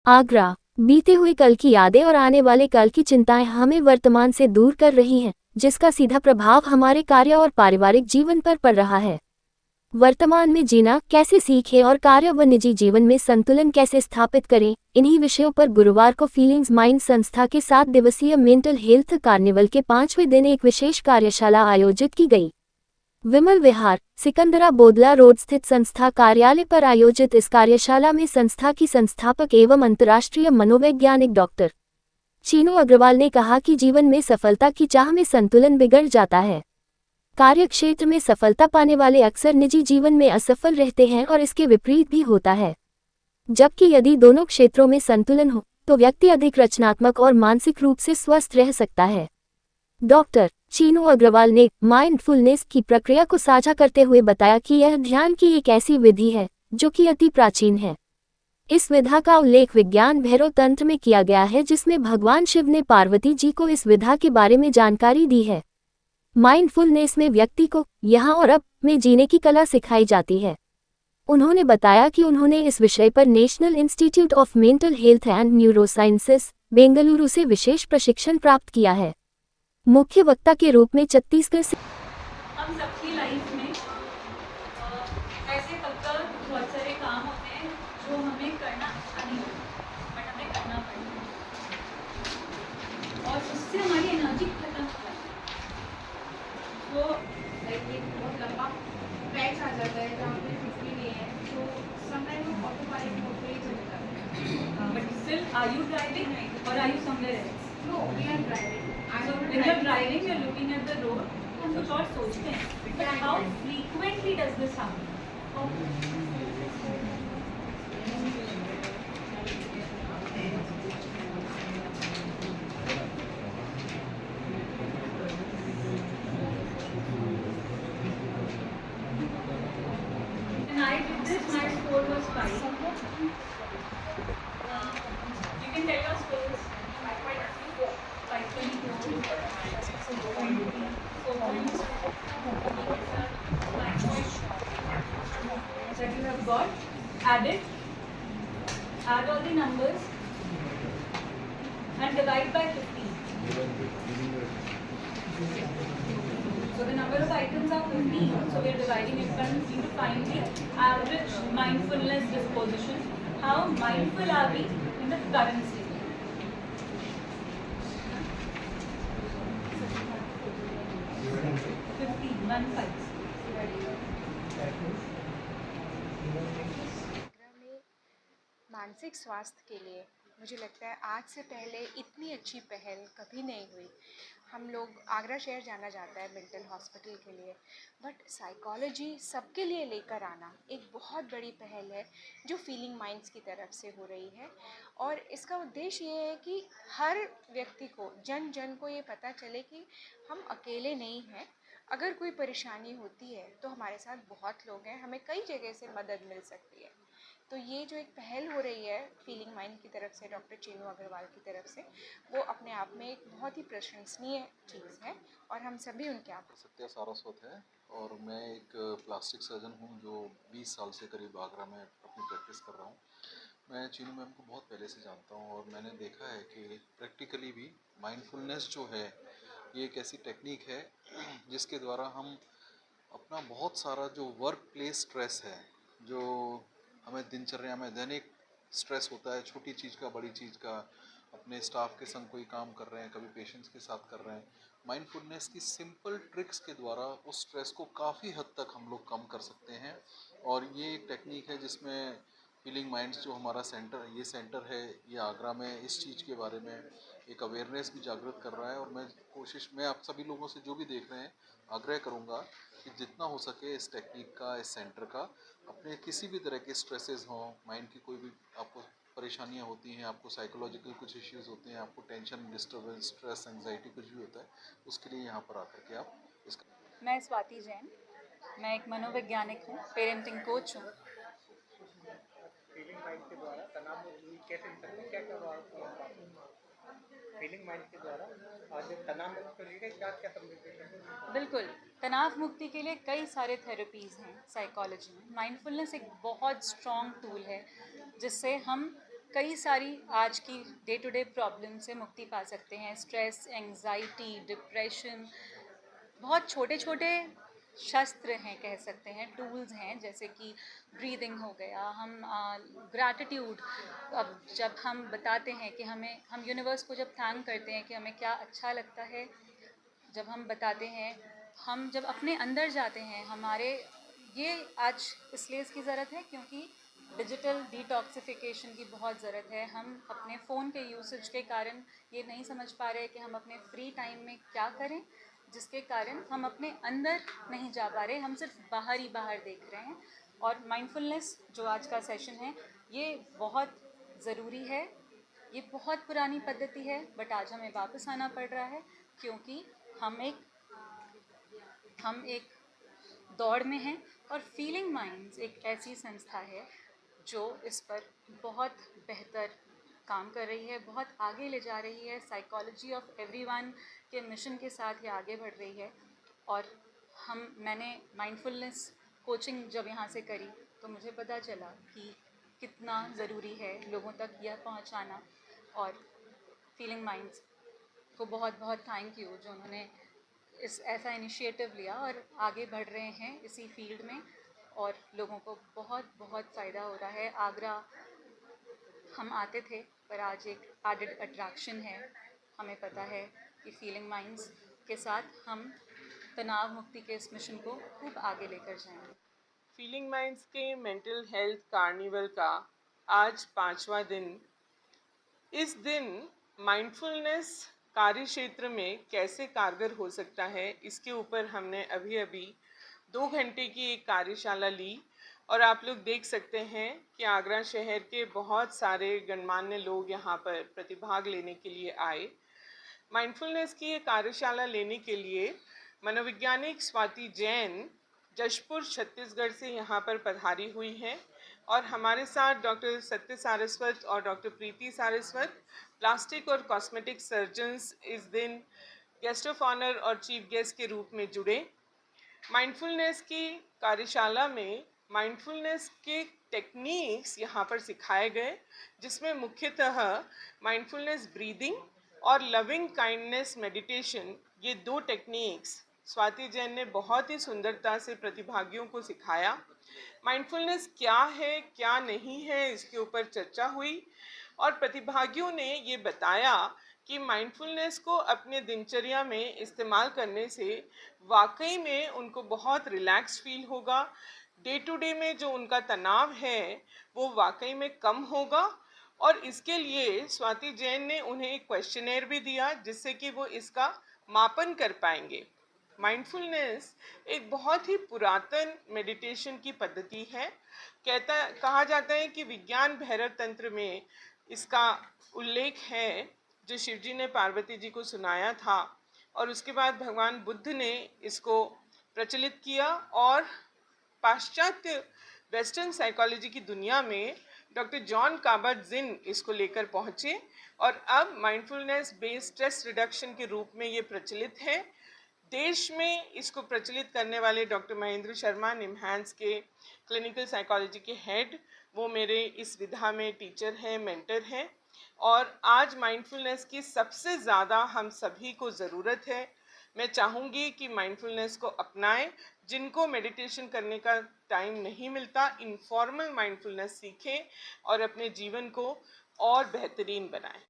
आगरा। बीते हुए कल की यादें और आने वाले कल की चिंताएं हमें वर्तमान से दूर कर रही हैं, जिसका सीधा प्रभाव हमारे कार्य और पारिवारिक जीवन पर पड़ रहा है। वर्तमान में जीना कैसे सीखें और कार्य व निजी जीवन में संतुलन कैसे स्थापित करें, इन्हीं विषयों पर गुरुवार को फीलिंग्स माइंड संस्था के 7 दिवसीय मेंटल हेल्थ कार्निवल के 5वें दिन एक विशेष कार्यशाला आयोजित की गई। विमल विहार, सिकंदरा बोदला रोड स्थित संस्था कार्यालय पर आयोजित इस कार्यशाला में संस्था की संस्थापक एवं अंतर्राष्ट्रीय मनोवैज्ञानिक डॉक्टर चीनू अग्रवाल ने कहा कि जीवन में सफलता की चाह में संतुलन बिगड़ जाता है। कार्यक्षेत्र में सफलता पाने वाले अक्सर निजी जीवन में असफल रहते हैं और इसके विपरीत भी होता है। जबकि यदि दोनों क्षेत्रों में संतुलन हो तो व्यक्ति अधिक रचनात्मक और मानसिक रूप से स्वस्थ रह सकता है। डॉक्टर चीनू अग्रवाल ने माइंडफुलनेस की प्रक्रिया को साझा करते हुए बताया कि यह ध्यान की एक ऐसी विधि है जो कि अति प्राचीन है। इस विधा का उल्लेख विज्ञान भैरव तंत्र में किया गया है, जिसमें भगवान शिव ने पार्वती जी को इस विधा के बारे में जानकारी दी है। माइंडफुलनेस में व्यक्ति को यहाँ और अब में जीने की कला सिखाई जाती है। उन्होंने बताया कि उन्होंने इस विषय पर national institute of mental health and neurosciences, Bengaluru से विशेष प्रशिक्षण प्राप्त किया है। मुख्य वक्ता के रूप में छत्तीसगढ़ से हम सबकी लाइफ में ऐसे तब बहुत सारे काम होते हैं जो हमें करना अच्छा नहीं होता, बट हमें करना पड़ता है और उससे हमारी एनर्जी खत्म हो जाती है। तो एक बहुत लंबा पैच आ जाता है जहाँ पे फिफ्टी नहीं है, तो समटाइम वो ऑटो पायलट मोड पे ही चले जाते हैं। But still are you driving or are you somewhere else? No, we are driving. So when you're driving, you're looking at the road, हम कुछ और सोचते हैं। But how frequently does this happen? When I did this, my score was 5. You can tell your scores. 5.24. That you have got, add all the numbers and divide by 15. So the number of items are 15, so we are dividing it by 15 to find the average mindfulness disposition. How mindful are we in the current state? 15. मानसिक स्वास्थ्य के लिए मुझे लगता है आज से पहले इतनी अच्छी पहल कभी नहीं हुई। हम लोग आगरा शहर जाना जाता है मेंटल हॉस्पिटल के लिए, बट साइकोलॉजी सबके लिए लेकर आना एक बहुत बड़ी पहल है जो फीलिंग माइंड्स की तरफ से हो रही है। और इसका उद्देश्य ये है कि हर व्यक्ति को, जन जन को ये पता चले कि हम अकेले नहीं हैं। अगर कोई परेशानी होती है तो हमारे साथ बहुत लोग हैं, हमें कई जगह से मदद मिल सकती है। तो ये जो एक पहल हो रही है फीलिंग माइंड की तरफ से, डॉक्टर चीनू अग्रवाल की तरफ से, वो अपने आप में एक बहुत ही प्रशंसनीय चीज़ है और हम सभी उनके आप। सत्या सारस्वत है और मैं एक प्लास्टिक सर्जन हूँ जो 20 साल से करीब आगरा में अपनी प्रैक्टिस कर रहा हूँ। मैं चीनू मैम को बहुत पहले से जानता हूँ और मैंने देखा है कि प्रैक्टिकली भी माइंडफुलनेस जो है ये एक ऐसी टेक्निक है जिसके द्वारा हम अपना बहुत सारा जो वर्क प्लेस स्ट्रेस है, जो हमें दिनचर्या में दैनिक स्ट्रेस होता है, छोटी चीज़ का, बड़ी चीज़ का, अपने स्टाफ के संग कोई काम कर रहे हैं, कभी पेशेंट्स के साथ कर रहे हैं, माइंडफुलनेस की सिंपल ट्रिक्स के द्वारा उस स्ट्रेस को काफ़ी हद तक हम लोग कम कर सकते हैं। और ये एक टेक्निक है जिसमें फीलिंग माइंड्स जो हमारा सेंटर है ये आगरा में इस चीज़ के बारे में एक अवेयरनेस भी जागृत कर रहा है। और मैं आप सभी लोगों से जो भी देख रहे हैं आग्रह करूँगा कि जितना हो सके इस टेक्निक का, इस सेंटर का, अपने किसी भी तरह के स्ट्रेसेस हों, माइंड की कोई भी आपको परेशानियां होती हैं, आपको साइकोलॉजिकल कुछ इश्यूज होते हैं, आपको टेंशन, डिस्टर्बेंस, स्ट्रेस, एंजाइटी कुछ भी होता है, उसके लिए यहाँ पर आकर के आप इसका। मैं स्वाति जैन, मैं एक मनोवैज्ञानिक हूँ, पेरेंटिंग कोच हूँ। फीलिंग माइंड के द्वारा तनाव मुक्ति कैसे मिल सकती है, क्या क्या फीलिंग माइंड के द्वारा आज तनाव मुक्त के लिए क्या क्या समझते? बिल्कुल, तनाव मुक्ति के लिए कई सारे थेरेपीज़ हैं साइकोलॉजी में। माइंडफुलनेस एक बहुत स्ट्रॉन्ग टूल है जिससे हम कई सारी आज की डे टू डे प्रॉब्लम से मुक्ति पा सकते हैं। स्ट्रेस, एंग्जाइटी, डिप्रेशन, बहुत छोटे छोटे शस्त्र हैं, कह सकते हैं, टूल्स हैं, जैसे कि ब्रीदिंग हो गया। हम ग्रैटिट्यूड, अब जब हम बताते हैं कि हम यूनिवर्स को जब थैंक करते हैं कि हमें क्या अच्छा लगता है, जब हम बताते हैं, हम जब अपने अंदर जाते हैं, हमारे ये आज इसलिए इसकी ज़रूरत है क्योंकि डिजिटल डिटॉक्सिफिकेशन की बहुत ज़रूरत है। हम अपने फ़ोन के यूसेज के कारण ये नहीं समझ पा रहे कि हम अपने फ्री टाइम में क्या करें, जिसके कारण हम अपने अंदर नहीं जा पा रहे, हम सिर्फ बाहर ही बाहर देख रहे हैं। और माइंडफुलनेस जो आज का सेशन है, ये बहुत ज़रूरी है। ये बहुत पुरानी पद्धति है, बट आज हमें वापस आना पड़ रहा है क्योंकि हम एक दौड़ में हैं। और फीलिंग माइंड्स एक ऐसी संस्था है जो इस पर बहुत बेहतर काम कर रही है, बहुत आगे ले जा रही है। साइकोलॉजी ऑफ एवरीवन के मिशन के साथ ये आगे बढ़ रही है। और मैंने माइंडफुलनेस कोचिंग जब यहाँ से करी तो मुझे पता चला कि कितना ज़रूरी है लोगों तक यह पहुँचाना। और फीलिंग माइंड्स को बहुत बहुत थैंक यू जो उन्होंने ऐसा इनिशिएटिव लिया और आगे बढ़ रहे हैं इसी फील्ड में, और लोगों को बहुत बहुत फ़ायदा हो रहा है। आगरा हम आते थे, पर आज एक एडेड अट्रैक्शन है। हमें पता है कि फीलिंग माइंड्स के साथ हम तनाव मुक्ति के इस मिशन को खूब आगे लेकर जाएंगे। फीलिंग माइंड्स के मेंटल हेल्थ कार्निवल का आज 5वां दिन। इस दिन माइंडफुलनेस कार्य क्षेत्र में कैसे कारगर हो सकता है, इसके ऊपर हमने अभी 2 घंटे की एक कार्यशाला ली। और आप लोग देख सकते हैं कि आगरा शहर के बहुत सारे गणमान्य लोग यहाँ पर प्रतिभाग लेने के लिए आए। माइंडफुलनेस की ये कार्यशाला लेने के लिए मनोवैज्ञानिक स्वाति जैन जशपुर छत्तीसगढ़ से यहाँ पर पधारी हुई हैं। और हमारे साथ डॉक्टर सत्य सारस्वत और डॉक्टर प्रीति सारस्वत, प्लास्टिक और कॉस्मेटिक सर्जन्स, इस दिन गेस्ट ऑफ ऑनर और चीफ गेस्ट के रूप में जुड़े। माइंडफुलनेस की कार्यशाला में माइंडफुलनेस के टेक्निक्स यहाँ पर सिखाए गए, जिसमें मुख्यतः माइंडफुलनेस ब्रीदिंग और लविंग काइंडनेस मेडिटेशन, ये 2 टेक्निक्स स्वाति जैन ने बहुत ही सुंदरता से प्रतिभागियों को सिखाया। माइंडफुलनेस क्या है क्या नहीं है, इसके ऊपर चर्चा हुई और प्रतिभागियों ने ये बताया कि माइंडफुलनेस को अपने दिनचर्या में इस्तेमाल करने से वाकई में उनको बहुत रिलैक्स फील होगा। डे टू डे में जो उनका तनाव है वो वाकई में कम होगा। और इसके लिए स्वाति जैन ने उन्हें एक क्वेश्चनेयर भी दिया जिससे कि वो इसका मापन कर पाएंगे। माइंडफुलनेस एक बहुत ही पुरातन मेडिटेशन की पद्धति है। कहा जाता है कि विज्ञान भैरव तंत्र में इसका उल्लेख है, जो शिवजी ने पार्वती जी को सुनाया था। और उसके बाद भगवान बुद्ध ने इसको प्रचलित किया और पाश्चात्य वेस्टर्न साइकोलॉजी की दुनिया में डॉक्टर जॉन काबट-जिन इसको लेकर पहुँचे और अब माइंडफुलनेस बेस्ड स्ट्रेस रिडक्शन के रूप में ये प्रचलित है। देश में इसको प्रचलित करने वाले डॉक्टर महेंद्र शर्मा, निमहांस के क्लिनिकल साइकोलॉजी के हेड, वो मेरे इस विधा में टीचर हैं, मेंटर हैं। और आज माइंडफुलनेस की सबसे ज़्यादा हम सभी को ज़रूरत है। मैं चाहूँगी कि माइंडफुलनेस को अपनाएं। जिनको मेडिटेशन करने का टाइम नहीं मिलता, इनफॉर्मल माइंडफुलनेस सीखें और अपने जीवन को और बेहतरीन बनाएं।